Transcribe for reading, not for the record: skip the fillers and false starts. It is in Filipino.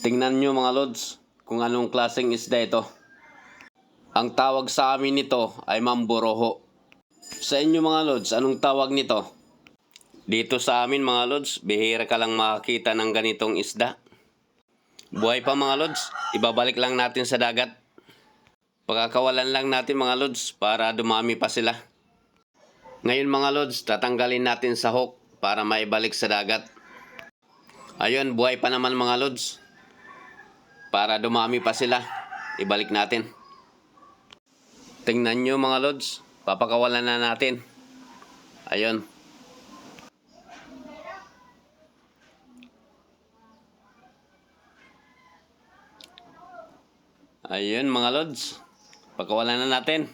Tingnan nyo mga lods kung anong klaseng isda ito. Ang tawag sa amin nito ay mamboroho. Sa inyo mga lods, anong tawag nito? Dito sa amin mga lods, bihira ka lang makakita ng ganitong isda. Buhay pa mga lods, ibabalik lang natin sa dagat. Pagkakawalan lang natin mga lods para dumami pa sila. Ngayon mga lods, tatanggalin natin sa hook para maibalik sa dagat. Ayun, buhay pa naman mga lods. Para dumami pa sila, ibalik natin. Tingnan nyo mga lods, papakawalan na natin. Ayun. Ayun mga lods, pakawalan na natin.